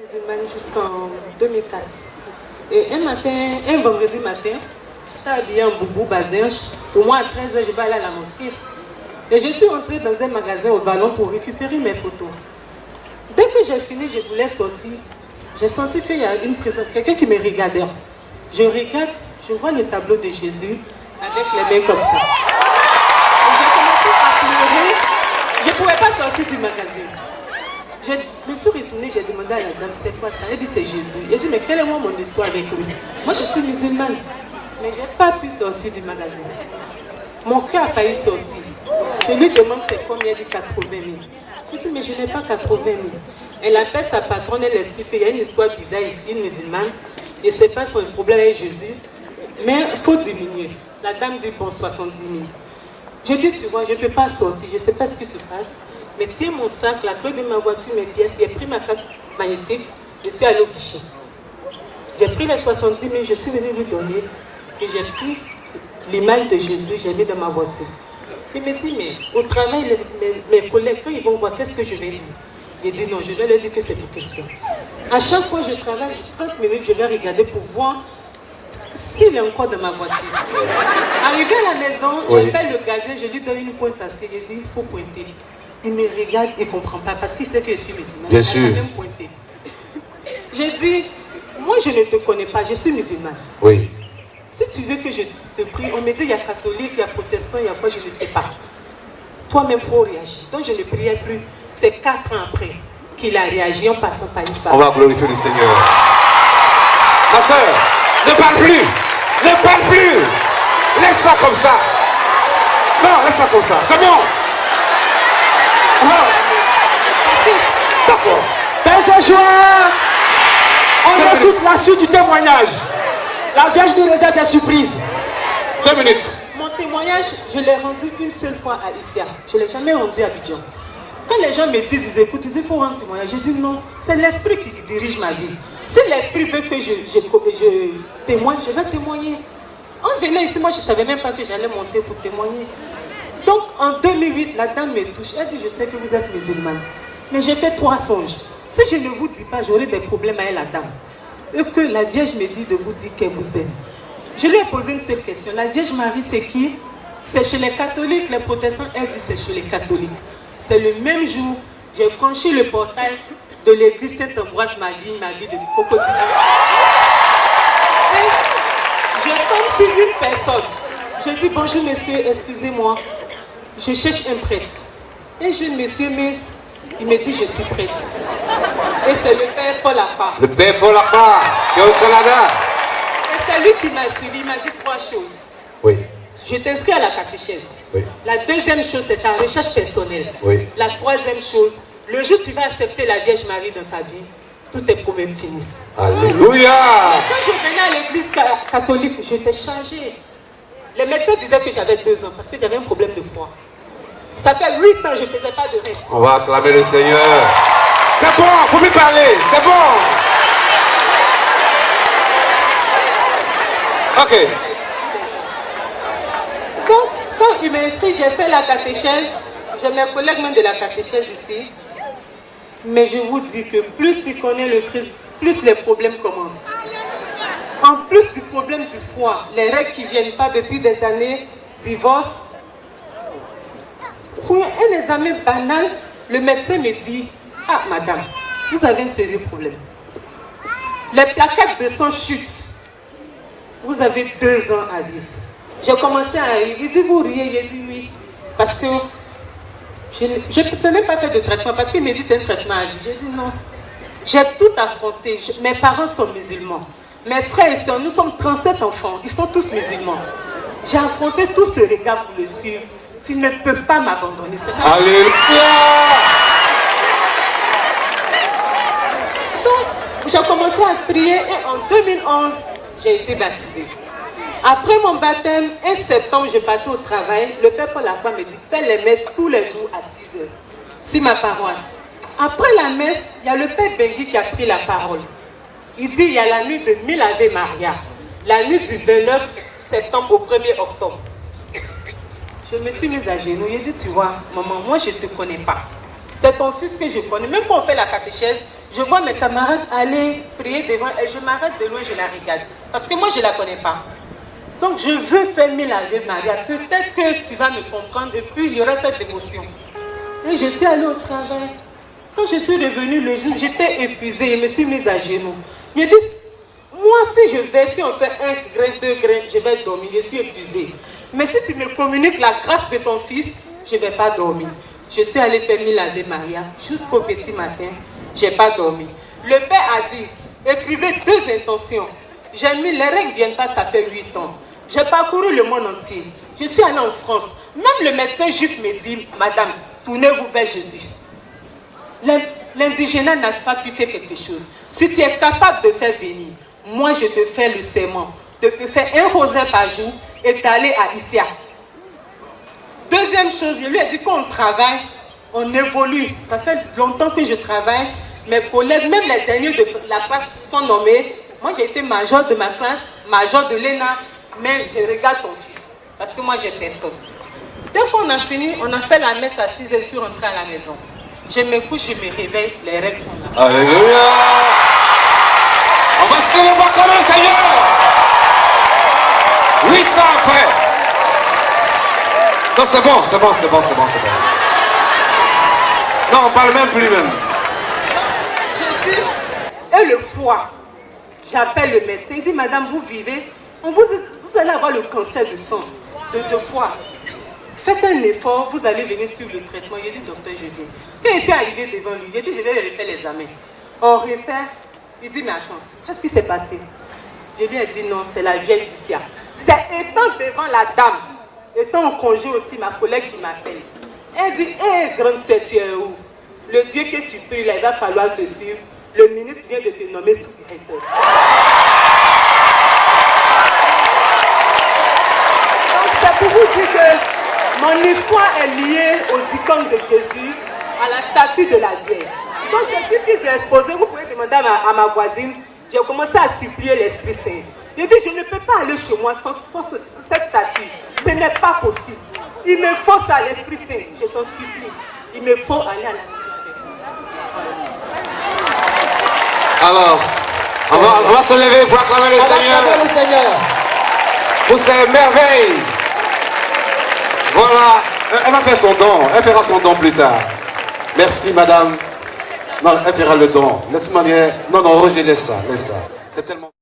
musulmane jusqu'en 2004. Et un vendredi matin, j'étais habillée en boubou, basinge. Pour moi, à 13h, je vais aller à la mosquée. Et je suis entrée dans un magasin au Vallon pour récupérer mes photos. Dès que j'ai fini, je voulais sortir. J'ai senti qu'il y a quelqu'un qui me regardait. Je regarde, je vois le tableau de Jésus avec les mains comme ça. Et j'ai commencé à pleurer. Je ne pouvais pas sortir du magasin. Je me suis retournée, j'ai demandé à la dame, c'est quoi ça? Elle dit, c'est Jésus. Elle dit, mais quelle est mon histoire avec lui? Moi, je suis musulmane. Mais je n'ai pas pu sortir du magasin. Mon cœur a failli sortir. Je lui demande c'est combien, elle dit 80 000. Je dis, mais je n'ai pas 80 000. Elle appelle sa patronne, elle explique qu'il y a une histoire bizarre ici, une musulmane. Et ce n'est pas son problème avec Jésus. Mais il faut diminuer. La dame dit, bon, 70 000. Je dis, tu vois, je ne peux pas sortir, je ne sais pas ce qui se passe. Mais tiens mon sac, la clé de ma voiture, mes pièces, j'ai pris ma carte magnétique, je suis allée au guichet. J'ai pris les 70 000, je suis venue lui donner. Et j'ai pris l'image de Jésus, j'ai mis dans ma voiture. Il me dit, mais au travail, mes collègues, quand ils vont voir, qu'est-ce que je vais dire? Il dit, non, je vais leur dire que c'est pour quelqu'un. À chaque fois que je travaille, 30 minutes, je vais regarder pour voir s'il est encore dans ma voiture. Arrivé à la maison, j'appelle le gardien, je lui donne une pointe à cire, il dit, il faut pointer. Il me regarde, il ne comprend pas, parce qu'il sait que je suis musulmane. Bien sûr. Il a même pointé. J'ai dit, moi je ne te connais pas, je suis musulmane. Oui. Si tu veux que je te prie, on me dit il y a catholique, il y a protestant, il y a quoi, je ne sais pas. Toi-même, il faut réagir. Donc je ne priais plus. C'est 4 ans après qu'il a réagi en passant par une femme. On va glorifier le Seigneur. Ma soeur, ne parle plus. Ne parle plus. Laisse ça comme ça. Non, laisse ça comme ça. C'est bon. Ah. D'accord. Père Joie, on écoute la suite du témoignage. La Vierge nous réserve des surprises. 2 minutes. Mon témoignage, je l'ai rendu une seule fois à Issia. Je ne l'ai jamais rendu à Abidjan. Quand les gens me disent, ils écoutent, ils disent, il faut rendre témoignage. Je dis non, c'est l'esprit qui dirige ma vie. Si l'esprit veut que je témoigne, je vais témoigner. En venant ici, moi je ne savais même pas que j'allais monter pour témoigner. Donc en 2008, la dame me touche. Elle dit, je sais que vous êtes musulmane. Mais j'ai fait 3 songes. Si je ne vous dis pas, j'aurai des problèmes avec la dame. Et que la Vierge me dit de vous dire qu'elle vous aime. Je lui ai posé une seule question. La Vierge Marie, c'est qui? C'est chez les catholiques, les protestants. Elle dit c'est chez les catholiques. C'est le même jour, j'ai franchi le portail de l'église Saint-Ambroise, ma vie de crocodile. Et je tombe sur une personne. Je dis bonjour monsieur, excusez-moi. Je cherche un prêtre. Et je dis monsieur, mais il me dit je suis prêtre. Et c'est le père Paul Apa. Le père Paul Apa, qui est au Canada. Et c'est lui qui m'a suivi, il m'a dit 3 choses. Oui. Je t'inscris à la catéchèse. Oui. La deuxième chose, c'est ta recherche personnelle. Oui. La troisième chose, le jour où tu vas accepter la Vierge Marie dans ta vie, tous tes problèmes finissent. Alléluia. Mais quand je venais à l'église catholique, j'étais chargée. Les médecins disaient que j'avais 2 ans parce que j'avais un problème de foie. Ça fait 8 ans que je ne faisais pas de règles. On va acclamer le Seigneur. C'est bon, il faut plus parler, c'est bon. Ok. Donc, quand il m'a inscrit, j'ai fait la catéchèse. J'ai mes collègues même de la catéchèse ici. Mais je vous dis que plus tu connais le Christ, plus les problèmes commencent. En plus du problème du foie, les règles qui ne viennent pas depuis des années, divorce. Pour un examen banal, le médecin me dit, ah madame, vous avez un sérieux problème. Les plaquettes de sang chutent. Vous avez 2 ans à vivre. J'ai commencé à rire. Il dit, vous riez? Il dit oui. Parce que je ne peux même pas faire de traitement. Parce qu'il me dit, c'est un traitement à vie. J'ai dit non. J'ai tout affronté. Mes parents sont musulmans. Mes frères et soeurs, nous sommes 37 enfants. Ils sont tous musulmans. J'ai affronté tout ce regard pour le suivre. Tu ne peux pas m'abandonner. Alléluia. Donc, j'ai commencé à prier et en 2011, j'ai été baptisée. Après mon baptême, en septembre, je partais au travail. Le père Paul Apa me dit, fais les messes tous les jours à 6 h sur ma paroisse. Après la messe, il y a le père Bengui qui a pris la parole. Il dit, il y a la nuit de 1000 Ave Maria, la nuit du 29 septembre au 1er octobre. Je me suis mise à genoux. Il dit, tu vois, maman, moi je ne te connais pas. C'est ton fils que je connais. Même quand on fait la catéchèse, je vois mes camarades aller prier devant elle. Je m'arrête de loin, je la regarde. Parce que moi, je ne la connais pas. Donc, je veux faire 1000 Ave Maria. Peut-être que tu vas me comprendre et puis il y aura cette dévotion. Et je suis allée au travail. Quand je suis revenue le jour, j'étais épuisée. Je me suis mise à genoux. Je dis, moi, si on fait 1 grain, 2 grains, je vais dormir. Je suis épuisée. Mais si tu me communiques la grâce de ton fils, je ne vais pas dormir. Je suis allée faire 1000 Ave Maria jusqu'au petit matin. Je n'ai pas dormi. Le père a dit, écrivez 2 intentions. J'ai mis, les règles ne viennent pas, ça fait 8 ans. J'ai parcouru le monde entier. Je suis allée en France. Même le médecin juif me dit, madame, tournez-vous vers Jésus. L'indigénat n'a pas pu faire quelque chose. Si tu es capable de faire venir, moi je te fais le serment de te faire 1 rosaire par jour et d'aller à Issia. Deuxième chose, je lui ai dit qu'on travaille, on évolue. Ça fait longtemps que je travaille. Mes collègues, même les derniers de la classe sont nommés. Moi j'ai été major de ma classe, major de l'ENA, mais je regarde ton fils. Parce que moi j'ai personne. Dès qu'on a fini, on a fait la messe à 6h, je suis rentrée à la maison. Je me couche, je me réveille, les règles sont là. Alléluia. On va se lever pour acclamer le Seigneur. 8 ans après. Non, c'est bon, c'est bon, c'est bon, c'est bon, c'est bon. Non, on parle même plus même. Je suis... Et le foie. J'appelle le médecin, il dit, madame, vous vivez, vous allez avoir le cancer de sang, de foie. Faites un effort, vous allez venir sur le traitement. Il dit, docteur, je viens. Quand je suis arrivé devant lui, il dit, je vais refaire l'examen. On refait. Il dit, mais attends, qu'est-ce qui s'est passé? Je lui ai dit, non, c'est la vieille d'Issia. C'est étant devant la dame, étant en congé aussi, ma collègue qui m'appelle. Elle dit, hé, grande sœur, tu es où? Le Dieu que tu pries, là, il va falloir te suivre. Le ministre vient de te nommer sous-directeur. Donc, c'est pour vous dire que mon histoire est liée aux icônes de Jésus, à la statue de la Vierge. Donc, depuis que j'ai exposé, vous pouvez demander à ma voisine, j'ai commencé à supplier l'Esprit Saint. J'ai dit, je ne peux pas aller chez moi sans cette statue. Ce n'est pas possible. Il me faut ça, l'Esprit Saint. Je t'en supplie. Il me faut aller à la maison avec vous. Alors, on va se lever pour acclamer le Seigneur. Acclamez le Seigneur. Pour ces merveilles. Voilà. Elle va faire son don. Elle fera son don plus tard. Merci, madame. Non, elle fera le don. Laisse-moi dire. Non, Roger, laisse ça. Laisse ça. C'est tellement...